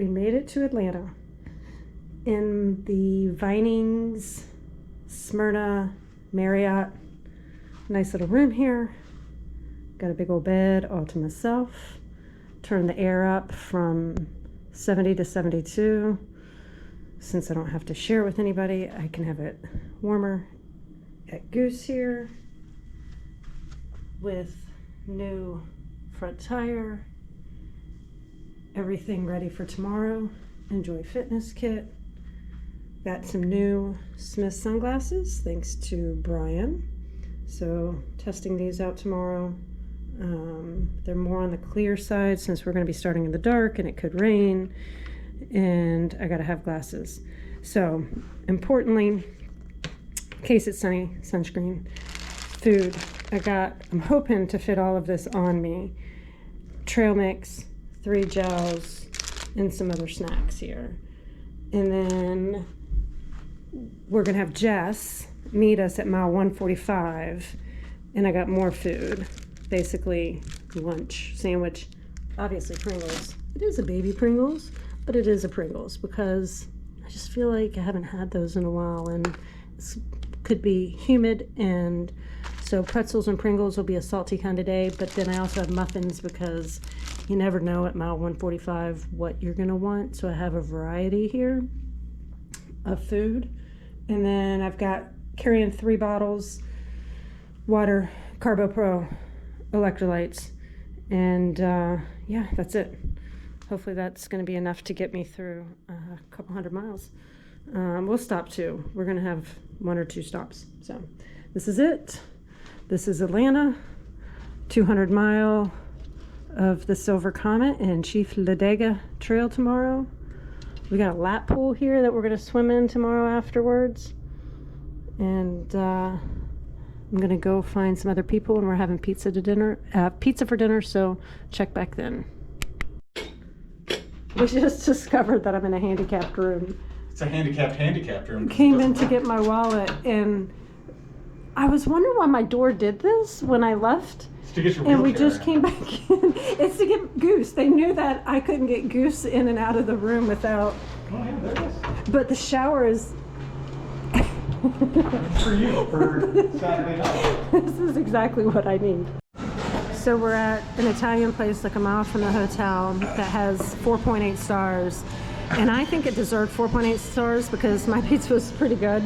we made it to Atlanta in the Vinings Smyrna Marriott. Nice little room here. Got a big old bed all to myself. Turn the air up from 70 to 72. Since I don't have to share with anybody, I can have it warmer. Got Goose here with new front tire. Everything ready for tomorrow. Enjoy fitness kit. Got some new Smith sunglasses thanks to Brian. So testing these out tomorrow. They're more on the clear side since we're going to be starting in the dark and it could rain, and I got to have glasses. So importantly, in case it's sunny, sunscreen, food. I'm hoping to fit all of this on me. Trail mix, 3 gels, and some other snacks here. And then we're gonna have Jess meet us at mile 145, and I got more food. Basically lunch, sandwich, obviously Pringles. It is a baby Pringles, but it is a Pringles because I just feel like I haven't had those in a while, and it could be humid, and so pretzels and Pringles will be a salty kind of day. But then I also have muffins because you never know at mile 145 what you're gonna want. So I have a variety here of food. And then I've got carrying 3 bottles, water, Carbo Pro, electrolytes, and yeah, that's it. Hopefully that's going to be enough to get me through a couple hundred miles. We'll stop too. We're going to have 1 or 2 stops. So this is it. This is Atlanta, 200 mile of the Silver Comet and Chief Ladiga Trail tomorrow. We got a lap pool here that we're going to swim in tomorrow afterwards. And I'm gonna go find some other people, and we're having pizza for dinner, so check back then. We just discovered that I'm in a handicapped room. It's a handicapped room. Came in to get my wallet, and I was wondering why my door did this when I left. It's to get your and we wheelchair just came back in. It's to get Goose. They knew that I couldn't get Goose in and out of the room without. Oh yeah, there it is. But the shower is. For you, for Saturday night. This is exactly what I need. So we're at an Italian place like a mile from the hotel that has 4.8 stars. And I think it deserved 4.8 stars because my pizza was pretty good.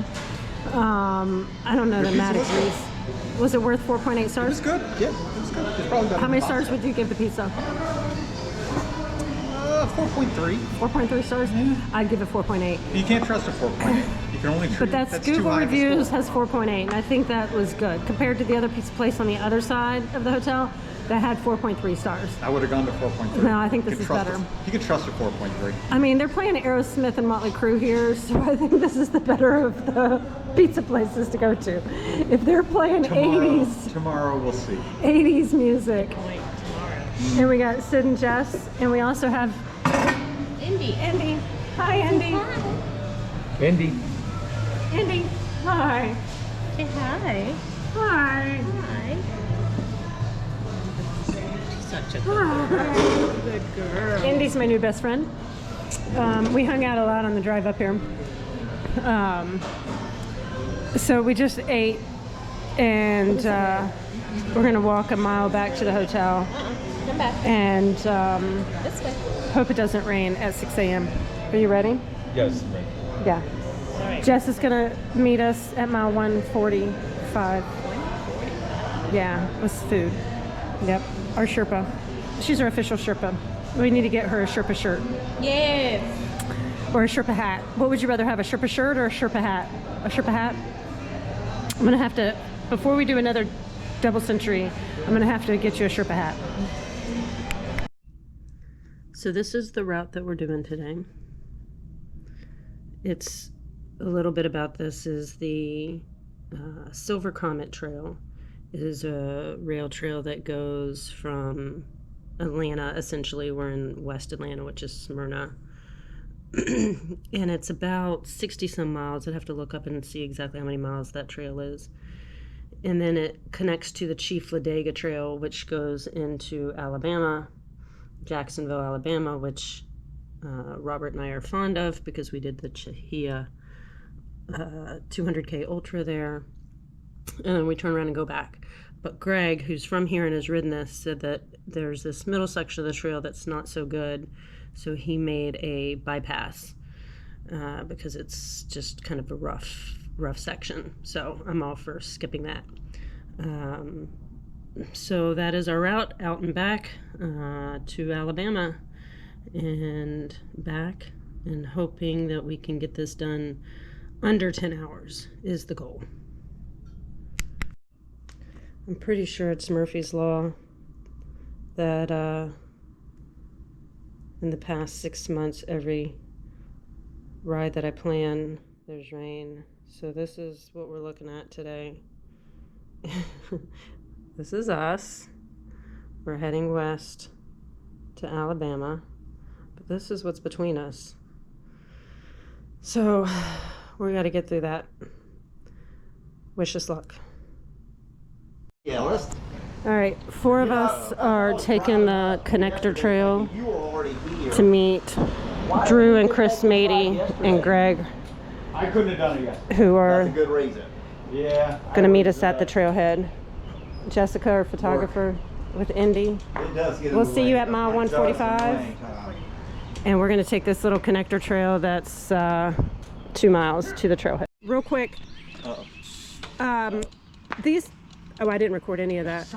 I don't know that Matt agrees. Was it worth 4.8 stars? It was good. Yeah, it was good. It's probably better. How many stars would you give the pizza? 4.3. 4.3 stars? I'd give it 4.8. You can't trust a 4.8. You can only. But that's Google reviews has 4.8, and I think that was good compared to the other pizza place on the other side of the hotel that had 4.3 stars. I would have gone to 4.3. No, I think this is better. You can trust a 4.3. I mean, they're playing Aerosmith and Motley Crue here, so I think this is the better of the pizza places to go to. If they're playing 80s. Tomorrow we'll see. 80s music. And we got Sid and Jess, and we also have Indy. Indy. Hi, Indy. Hi. Indy. Indy. Hi. Say hi. Hi. Hi. She's such a Good girl. Indy's my new best friend. We hung out a lot on the drive up here. So we just ate, and we're gonna walk a mile back to the hotel. Come back. And This way. hope it doesn't rain at 6 a.m. Are you ready? Yes, right. Yeah. All right. Jess is gonna meet us at mile 145. Yeah, with food. Yep, our Sherpa. She's our official Sherpa. We need to get her a Sherpa shirt. Yes. Or a Sherpa hat. What would you rather have, a Sherpa shirt or a Sherpa hat? A Sherpa hat? I'm gonna have to, before we do another double century, I'm gonna have to get you a Sherpa hat. So this is the route that we're doing today. It's a little bit about this is the Silver Comet Trail. It is a rail trail that goes from Atlanta, essentially we're in West Atlanta, which is Smyrna. And it's about 60 some miles. I'd have to look up and see exactly how many miles that trail is. And then it connects to the Chief Ladiga Trail, which goes into Alabama, Jacksonville, Alabama, which Robert and I are fond of because we did the Chahia 200K Ultra there, and then we turn around and go back. But Greg, who's from here and has ridden this, said that there's this middle section of the trail that's not so good, so he made a bypass because it's just kind of a rough section. So I'm all for skipping that. So that is our route out and back to Alabama and back, and hoping that we can get this done under 10 hours is the goal. I'm pretty sure it's Murphy's Law that in the past 6 months, every ride that I plan, there's rain. So this is what we're looking at today. This is us. We're heading west to Alabama, but this is what's between us. So we got to get through that. Wish us luck. Yeah, let's. All right, 4 of us are taking the connector trail to meet Drew and Chris Mady and Greg, I couldn't have done it yet. who are That's a good reason. Yeah. going to meet us at the trailhead. Jessica, our photographer, with Indy. It does get. We'll see you at mile 145. And we're going to take this little connector trail that's 2 miles to the trailhead. Real quick, these, oh, I didn't record any of that.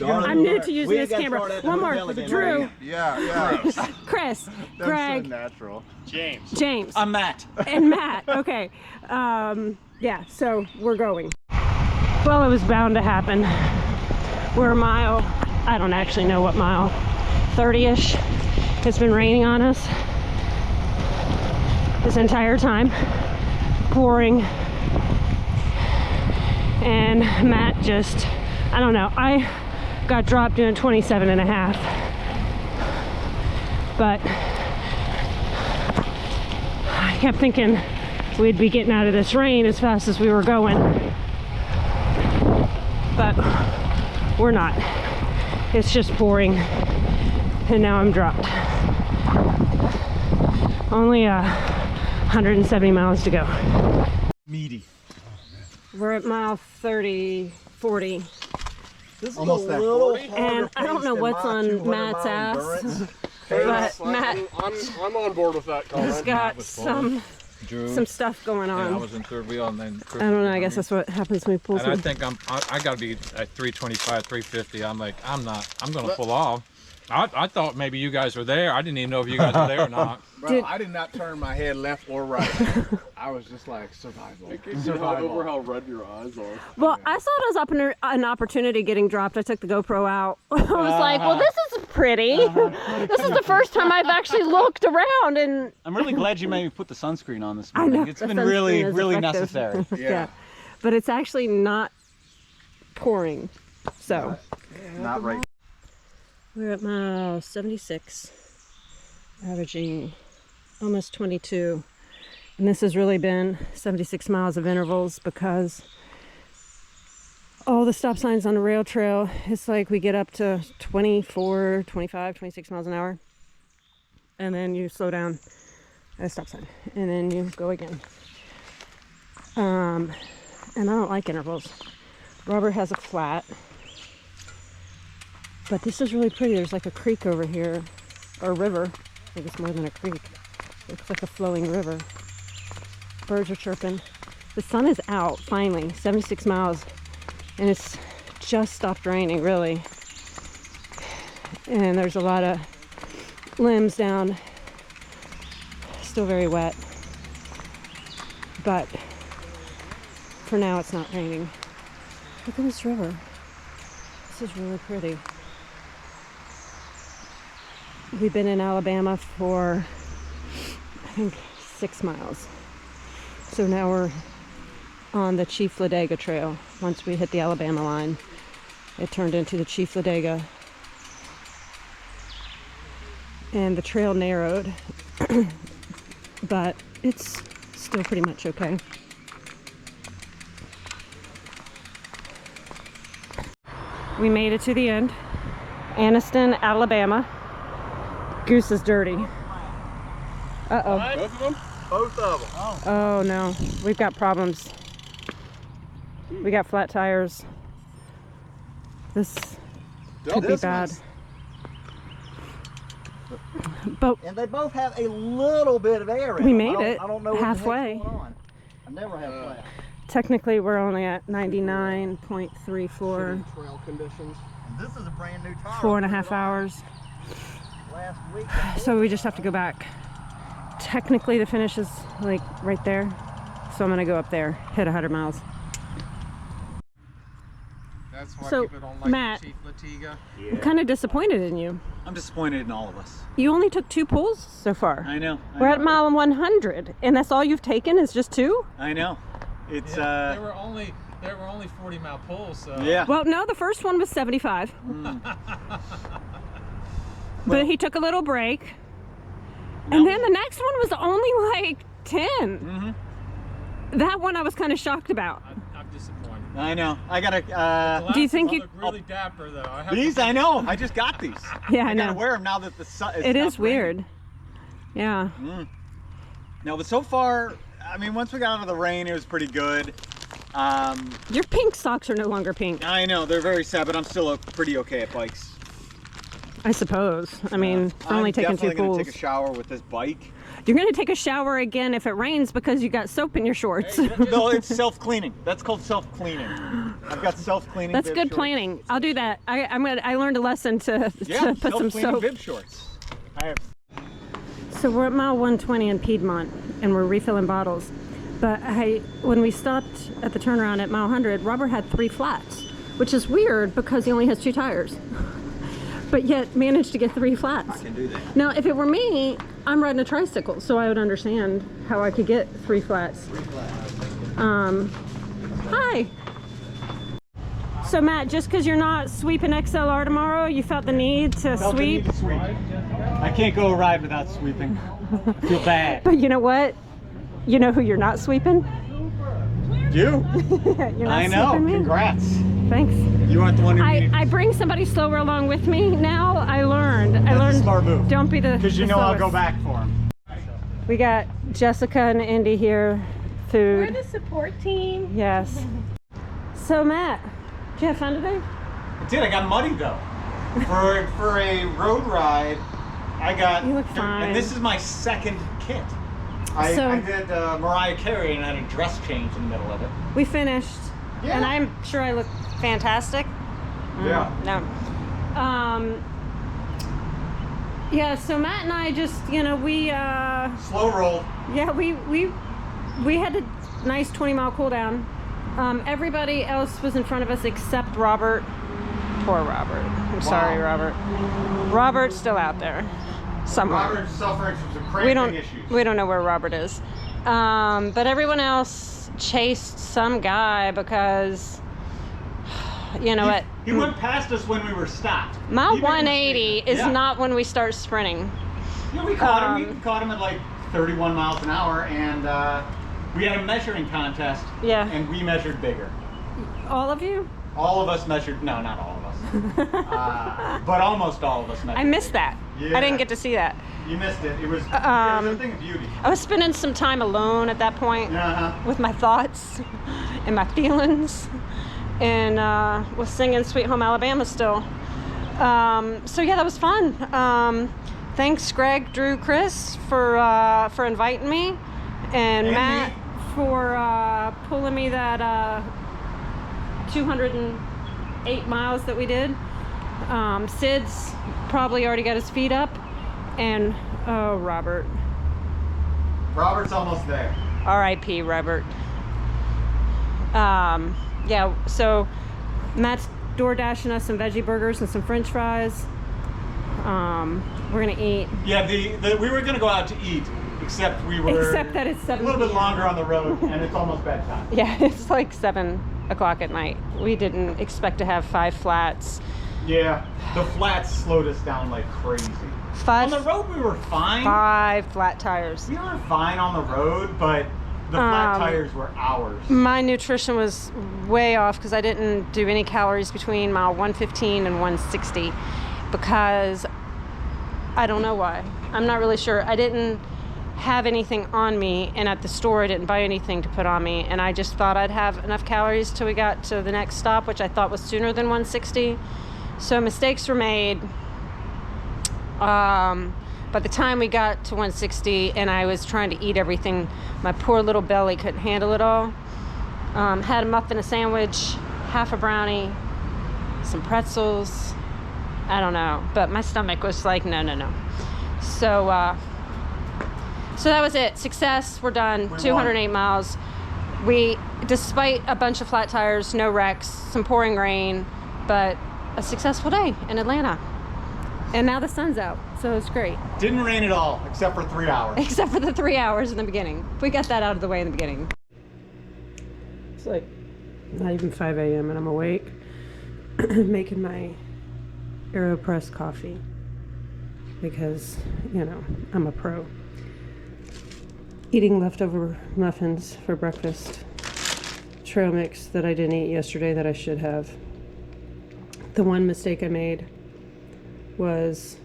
I'm new to using this camera. One more, Drew, Yeah. Chris, Greg, Natural. James. I'm Matt. And Matt, okay. Yeah, so we're going. Well, it was bound to happen. We're a mile, I don't actually know what mile, 30-ish. It's been raining on us this entire time, pouring. And Matt just, I don't know, I got dropped doing 27 and a half. But I kept thinking we'd be getting out of this rain as fast as we were going. But we're not. It's just pouring. And now I'm dropped. Only 170 miles to go. Meaty. We're at mile 30, 40. This is almost that 40. And I don't know what's on Matt's ass, but Matt I'm on board with that comment. has got some stuff going on. Yeah, I was in third wheel, and then Chris, I don't know. I guess that's what happens when we pull. And I think I got to be at 325, 350. I'm like, I'm gonna pull off. I thought maybe you guys were there. I didn't even know if you guys were there or not. Bro, I did not turn my head left or right. I was just like, survival. Over how red your eyes are. Well, I saw it as an opportunity getting dropped. I took the GoPro out. I was like, well, this is pretty. This is the first time I've actually looked around, and I'm really glad you made me put the sunscreen on this I morning. know, It's the been sunscreen really, is really effective. necessary. Yeah. But it's actually not pouring. So Not right. we're at mile 76, averaging almost 22. And this has really been 76 miles of intervals because all the stop signs on the rail trail, it's like we get up to 24, 25, 26 miles an hour. And then you slow down at a stop sign. And then you go again. And I don't like intervals. Robert has a flat. But this is really pretty. There's like a creek over here, or a river. I think it's more than a creek. It looks like a flowing river. Birds are chirping. The sun is out, finally, 76 miles. And it's just stopped raining, really. And there's a lot of limbs down. Still very wet. But for now, it's not raining. Look at this river. This is really pretty. We've been in Alabama for, I think, 6 miles. So now we're on the Chief Ladiga trail. Once we hit the Alabama line, it turned into the Chief Ladiga. And the trail narrowed, but it's still pretty much okay. We made it to the end. Anniston, Alabama. Goose is dirty. Uh-oh. Both of them? Both of them. Oh no, we've got problems. We got flat tires. This could be bad. But And they both have a little bit of air in we them. made it I don't know what halfway. the heck's going on. I never have flat. Technically, we're only at 99.34. Trail conditions. And this is a brand new tire. 4.5 hours. Last week. So we just have to go back. Technically, the finish is like right there. So I'm gonna go up there, hit 100 miles. That's why So, people don't like Matt, Chief Latiga. I'm kind of disappointed in you. I'm disappointed in all of us. You only took 2 pulls so far. I know. We're at mile 100, and that's all you've taken is just 2? I know. It's Yeah, they were only 40-mile pulls. So. yeah. Well, no, the first one was 75. But he took a little break. And then the next one was only like 10. That one I was kind of shocked about. I'm disappointed. I know. I gotta. Do you think Glasses you- look really dapper though? I have These to- I know. I just got these. Yeah, I I gotta know. wear them now that the sun. It is weird. Yeah. No, but so far, I mean, once we got out of the rain, it was pretty good. Your pink socks are no longer pink, I know they're very sad, but I'm still pretty okay at bikes. I suppose. I mean, for only taking 2 I'm definitely gonna pulls. take a shower with this bike. You're going to take a shower again if it rains because you got soap in your shorts. No, it's self-cleaning. That's called self-cleaning. I've got self-cleaning. That's bib good shorts. planning. I'll do that. I learned a lesson to Yeah, put some self-cleaning soap. bib shorts. I have. So we're at mile 120 in Piedmont, and we're refilling bottles. But when we stopped at the turnaround at mile 100, Robert had 3 flats, which is weird because he only has 2 tires. But yet managed to get 3 flats. I can do that. Now, if it were me, I'm riding a tricycle, so I would understand how I could get 3 flats. Hi. So Matt, just because you're not sweeping XLR tomorrow, you felt the need to sweep? I can't go a ride without sweeping. I feel bad. But you know what? You know who you're not sweeping? You? You're not I know. sweeping me? Congrats. Thanks. You aren't the one who needed. I bring somebody slower along with me now. I learned. That's a smart move. Don't be the Because you the know I'll slowest. go back for him. We got Jessica and Indy here. We're Food. the support team. Yes. So Matt, did you have fun today? I did. I got muddy though. For a road ride, I got. You look fine. And this is my second kit. So- I did Mariah Carey and I had a dress change in the middle of it. We finished, Yeah. and I'm sure I look fantastic. Yeah. No. Yeah. So Matt and I just, we Slow roll. yeah, we had a nice 20-mile cool down. Everybody else was in front of us except Robert. Poor Robert. I'm sorry, Robert. Robert's still out there somewhere. Robert's suffering from some cramping issues. We don't know where Robert is. But everyone else chased some guy because, you know what? He went past us when we were stopped. Mile He made a 180 mistake. is Yeah. not when we start sprinting. Yeah, we caught him. We caught him at like 31 miles an hour, and we had a measuring contest. Yeah. And we measured bigger. All of you? All of us measured. No, not all of us. But almost all of us measured. I missed that. Yeah. I didn't get to see that. You missed it. It was a thing of beauty. I was spending some time alone at that point with my thoughts and my feelings, and was singing Sweet Home Alabama still. So yeah, that was fun. Thanks Greg, Drew, Chris for inviting me, and Matt for pulling me that 208 miles that we did. Sid's probably already got his feet up, and oh, Robert. Robert's almost there. R.I.P. Robert. Yeah, so Matt's door dashing us some veggie burgers and some French fries. We're gonna eat. Yeah, we were gonna go out to eat, except Except that it's a 7 little bit p.m. longer on the road, and it's almost bedtime. Yeah, it's like 7 o'clock at night. We didn't expect to have 5 flats. Yeah, the flats slowed us down like crazy. On the road we were fine. 5 flat tires. We were fine on the road, but the flat tires were ours. My nutrition was way off because I didn't do any calories between mile 115 and 160 because I don't know why. I'm not really sure. I didn't have anything on me, and at the store I didn't buy anything to put on me, and I just thought I'd have enough calories till we got to the next stop, which I thought was sooner than 160. So mistakes were made. By the time we got to 160 and I was trying to eat everything, my poor little belly couldn't handle it all. Had a muffin, a sandwich, half a brownie, some pretzels, I don't know, but my stomach was like, no. So that was it. Success. We're done. 208 miles. We, despite a bunch of flat tires, no wrecks, some pouring rain, but a successful day in Atlanta. And now the sun's out, so it's great. Didn't rain at all, except for 3 hours. Except for the 3 hours in the beginning. We got that out of the way in the beginning. It's like not even 5 a.m. and I'm awake, making my AeroPress coffee because, you know, I'm a pro. Eating leftover muffins for breakfast. Trail mix that I didn't eat yesterday that I should have. The one mistake I made was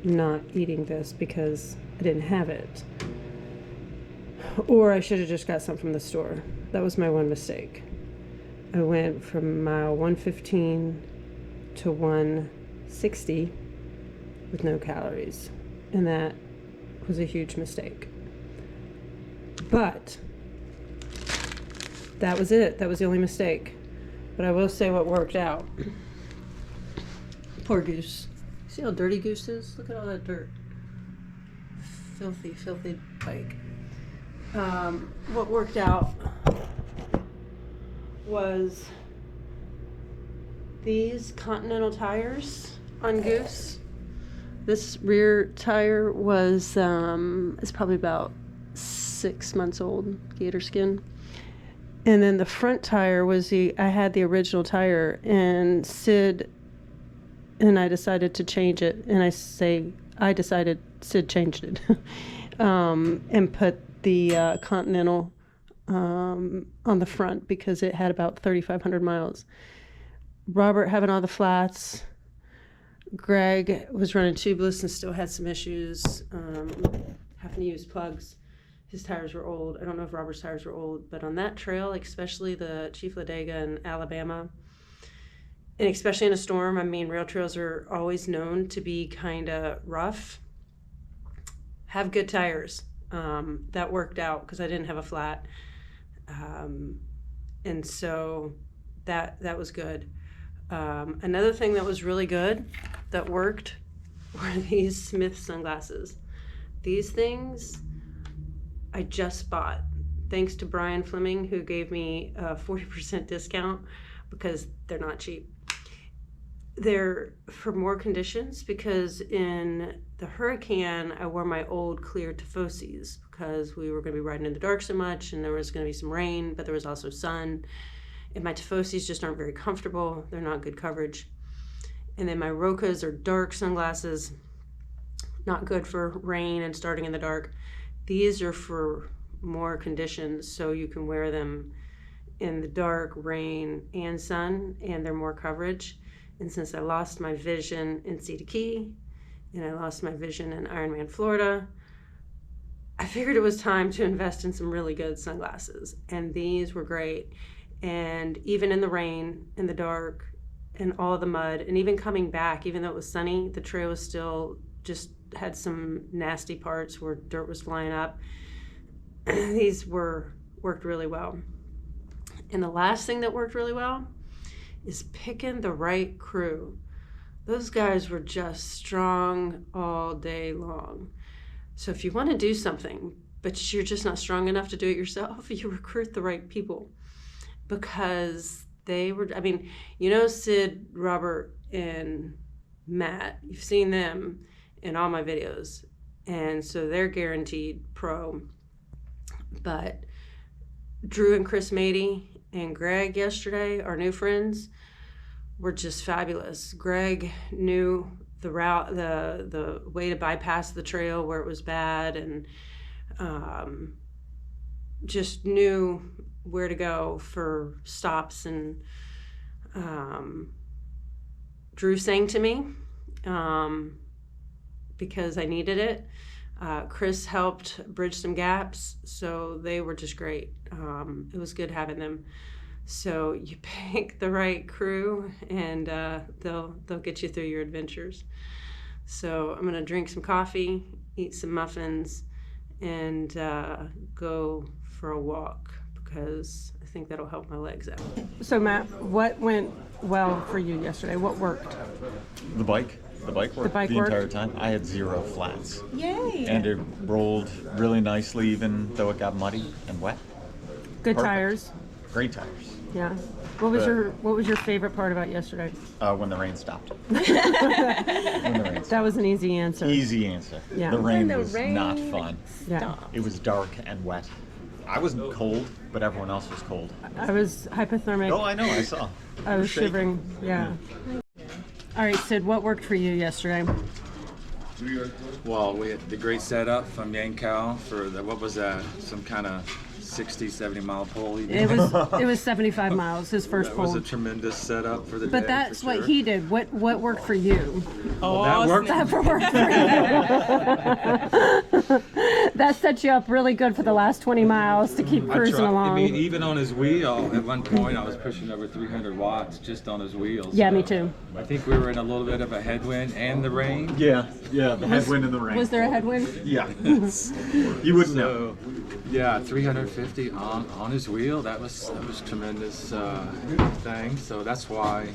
not eating this because I didn't have it. Or I should have just got some from the store. That was my one mistake. I went from mile 115 to 160 with no calories. And that was a huge mistake. But that was it. That was the only mistake. But I will say what worked out. Poor goose. See how dirty Goose is? Look at all that dirt. Filthy, filthy bike. What worked out was these Continental tires on Goose. This rear tire was it's probably about 6 months old, gator skin. And then the front tire was I had the original tire, and Sid and I decided to change it. And Sid changed it and put the Continental on the front because it had about 3,500 miles. Robert having all the flats. Greg was running tubeless and still had some issues, having to use plugs. His tires were old. I don't know if Robert's tires were old, but on that trail, especially the Chief Ladiga in Alabama, and especially in a storm, I mean, rail trails are always known to be kind of rough. Have good tires. That worked out because I didn't have a flat. And so that was good. Another thing that was really good that worked were these Smith sunglasses. These things I just bought thanks to Brian Fleming, who gave me a 40% discount because they're not cheap. They're for more conditions because in the hurricane, I wore my old clear Tifosis because we were going to be riding in the dark so much and there was going to be some rain, but there was also sun. And my Tifosis just aren't very comfortable. They're not good coverage. And then my Rokas are dark sunglasses, not good for rain and starting in the dark. These are for more conditions, so you can wear them in the dark, rain, and sun, and they're more coverage. And since I lost my vision in Sea to Key, and I lost my vision in Ironman, Florida, I figured it was time to invest in some really good sunglasses. And these were great. And even in the rain, in the dark, and all the mud, and even coming back, even though it was sunny, the trail was still just had some nasty parts where dirt was flying up. These worked really well. And the last thing that worked really well is picking the right crew. Those guys were just strong all day long. So if you want to do something, but you're just not strong enough to do it yourself, you recruit the right people. Because they were, I mean, you know Sid, Robert, and Matt, you've seen them in all my videos. And so they're guaranteed pro. But Drew and Chris Mady and Greg yesterday, our new friends, were just fabulous. Greg knew the route, the way to bypass the trail where it was bad, and just knew where to go for stops. And Drew sang to me because I needed it. Chris helped bridge some gaps, so they were just great. It was good having them. So you pick the right crew, and they'll get you through your adventures. So I'm gonna drink some coffee, eat some muffins, and go for a walk because I think that'll help my legs out. So Matt, what went well for you yesterday? What worked? The bike. The bike worked bike the worked? entire time. I had 0 flats. Yay! And it rolled really nicely even though it got muddy and wet. Good Perfect. tires. Great tires. Yeah. What was your favorite part about yesterday? When the rain stopped. When the rain stopped. That was an easy answer. Easy answer. Yeah. The rain the was rain not fun. Yeah. It was dark and wet. I wasn't cold, but everyone else was cold. I was hypothermic. Oh, I know, I saw. I was shaking. shivering. Yeah. All right, Sid, what worked for you yesterday? Well, we had the great setup from Yankow for the, what was that? Some kind of 60, 70 mile pull. He did. It was 75 miles, his first That was pull. a tremendous setup for the day. But that's for what sure. he did. What worked for you? Well, that worked. That worked for you. That set you up really good for the last 20 miles to keep I cruising tried. along. I mean, even on his wheel, at one point I was pushing over 300 watts just on his wheels. Yeah, So me too. I think we were in a little bit of a headwind and the rain. Yeah, the headwind and the rain. Was there a headwind? Yeah. You wouldn't know. So, yeah, 350 on his wheel. That was tremendous thing. So that's why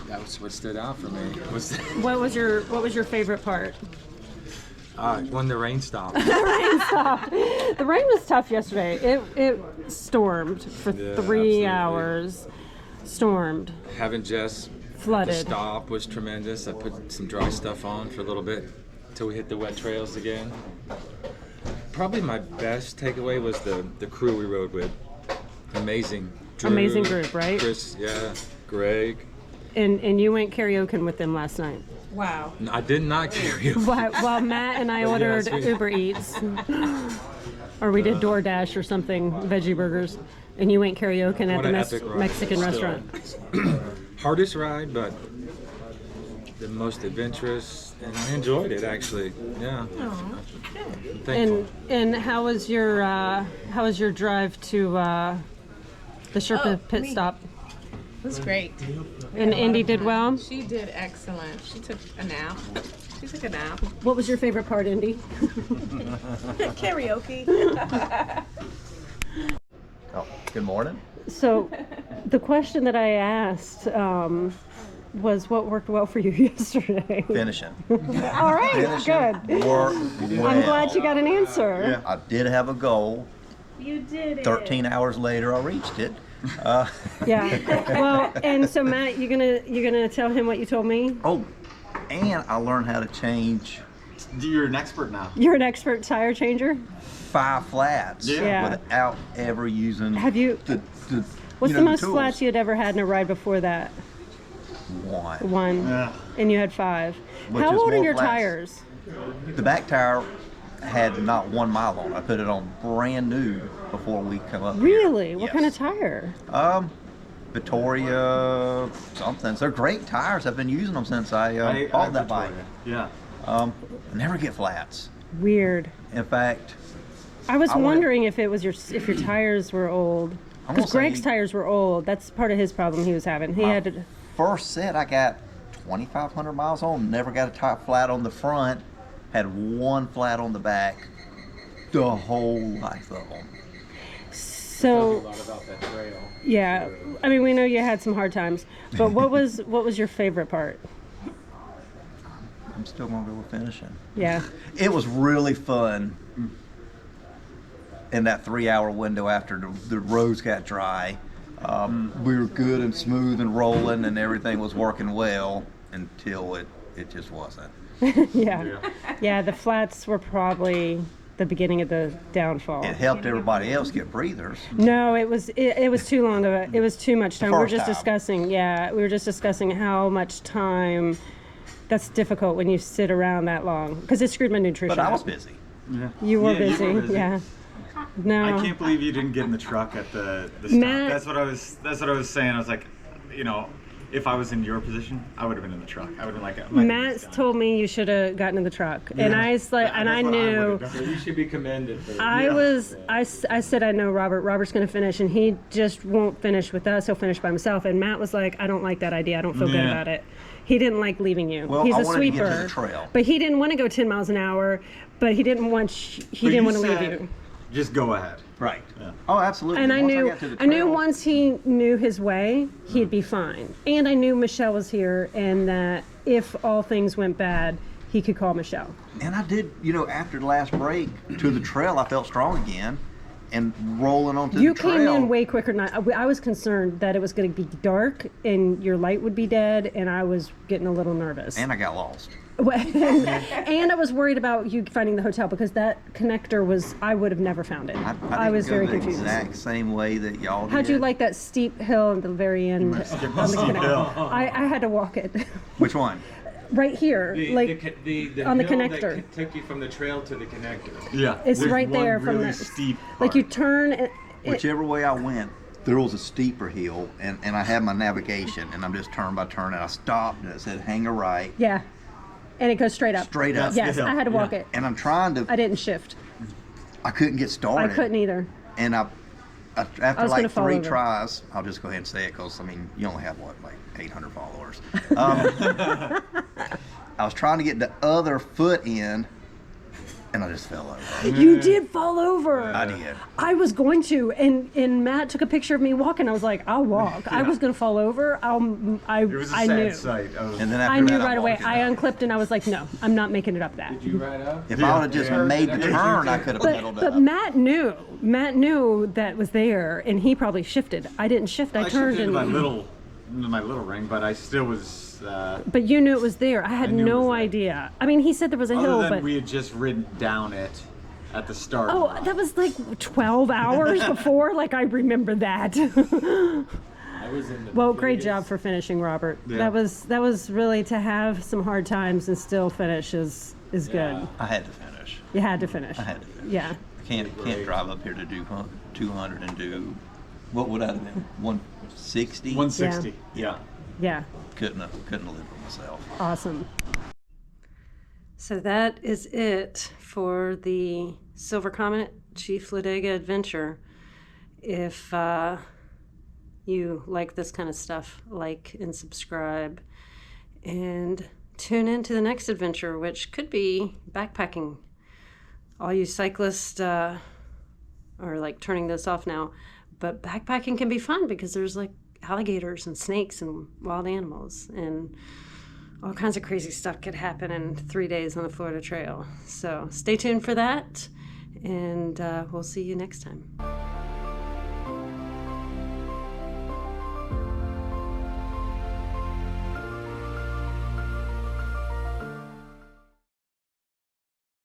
that was what stood out for me. Was What was your favorite part? when the rain stopped. The rain stopped. The rain was tough yesterday. It stormed for Yeah, 3 absolutely. hours. Stormed. Having Jess Flooded. the stop was tremendous. I put some dry stuff on for a little bit until we hit the wet trails again. Probably my best takeaway was the crew we rode with. Amazing. Drew, Amazing group, right? Chris, yeah, Greg. And you went karaoke with them last night. Wow. No, I did not carry over. While Matt and I But ordered yes, we- Uber Eats. Or we did DoorDash or something, veggie burgers. And you went karaoke at What the an epic ride. Mexican Still. restaurant. Hardest ride, but the most adventurous, and I enjoyed it actually. Yeah. I'm thankful. And how was your drive to the Sherpa pit stop? It was great. And Indy did well. She did excellent. She took a nap. She took a nap. What was your favorite part, Indy? Karaoke. Oh, good morning. So, the question that I asked was, what worked well for you yesterday? Finishing. All right, good. Work well. I'm glad you got an answer. I did have a goal. You did it. 13 hours later, I reached it. Yeah. Well, and so Matt, you're gonna tell him what you told me. Oh, and I learned how to change You're an expert now. You're an expert tire changer. 5 flats Yeah. without ever using Have you? the What's you the know, most tools. flats you had ever had in a ride before that? 1. One. Yeah. And you had 5. Which How is old are more your flats. tires? The back tire had not 1 mile on it. I put it on brand new before we come up Really? here. What Yes. kind of tire? Victoria something. They're great tires. I've been using them since I bought that bike. Yeah. Never get flats. Weird. In fact, I was I went- wondering if your tires were old. I'm Because gonna say- Greg's tires were old. That's part of his problem he was having. He My had to. first set I got 2,500 miles on. Never got a top flat on the front. Had 1 flat on the back. The whole life of them. So about that trail. yeah, I mean we know you had some hard times, but what was your favorite part? I'm still gonna go with finishing. Yeah. It was really fun in that 3-hour window after the roads got dry. We were good and smooth and rolling and everything was working well until it just wasn't. Yeah, the flats were probably the beginning of the downfall. It helped everybody else get breathers. No, it was too long of it was too much time. We were First just time. discussing how much time that's difficult when you sit around that long because it screwed my nutrition. But I was up. busy. Yeah. You were Yeah, you busy. were busy. Yeah. No. I can't believe you didn't get in the truck at the stop. Matt- That's what I was saying. I was like, you know, if I was in your position, I would have been in the truck. I would have been like, Matt's told me you should have gotten in the truck, and I was like, and I knew. So you should be commended for I said I know Robert. Robert's going to finish, and he just won't finish with us. He'll finish by himself. And Matt was like, I don't like that idea. I don't feel good about it. He didn't like leaving you. Well, He's I a wanted to sweeper, get to the trail. but he didn't want to go 10 miles an hour. But he didn't want to leave you. Just go ahead. Right. Yeah. Oh, absolutely. And Once I knew trail- once he knew his way, he'd be fine. And I knew Michelle was here, and that if all things went bad, he could call Michelle. And I did, after the last break to the trail, I felt strong again, and rolling onto You the trail. came in way quicker than I was concerned that it was going to be dark and your light would be dead, and I was getting a little nervous. And I got lost. And I was worried about you finding the hotel because that connector I would have never found it. I was very confused. The exact same way that y'all did. How'd you like that steep hill at the very end? On the connector? I had to walk it. Which one? Right here, the on the hill connector. that took you from the trail to the connector. Yeah. It's there's right one there from really the steep like you part. turn. Whichever way I went, there was a steeper hill, and I had my navigation, and I'm just turn by turn, and I stopped, and it said hang a right. Yeah, and it goes straight up. Straight up. Yes, I had to walk it. And I'm trying to. I didn't shift. I couldn't get started. I couldn't either. And after was gonna like fall 3 over. tries, I'll just go ahead and say it because you only have like 800 followers. I was trying to get the other foot in, and I just fell over. You did fall over. I did. I was going to, and Matt took a picture of me walking. I was like, I'll walk. I was going to fall over. It was a I sad knew. sight. And then after I knew that, right away. walked it I up. unclipped and I was like, no, I'm not making it up that. Did you ride up? If I would have just made the turn, I could have middled But up. Matt knew. Matt knew that was there, and he probably shifted. I didn't shift. I turned shifted and. my little ring, but I still was. But you knew it was there. I had I knew it no was there. idea. I mean, he said there was a hill, Other than but we had just ridden down it at the start. oh, that was like 12 hours before. Like I remember that. I was in the Well, great biggest- job for finishing, Robert. Yeah. That was really to have some hard times and still finish is good. I had to finish. You had to finish. I had to finish. Yeah. I can't drive up here to do 200 and do, what would I have been, 160? 160. Yeah. Yeah. Couldn't have lived with myself. Awesome. So that is it for the Silver Comet Chief Ladiga adventure. If you like this kind of stuff, like and subscribe, and tune in to the next adventure, which could be backpacking. All you cyclists are like turning this off now, but backpacking can be fun because there's like alligators and snakes and wild animals and all kinds of crazy stuff could happen in 3 days on the Florida Trail. So stay tuned for that, and we'll see you next time.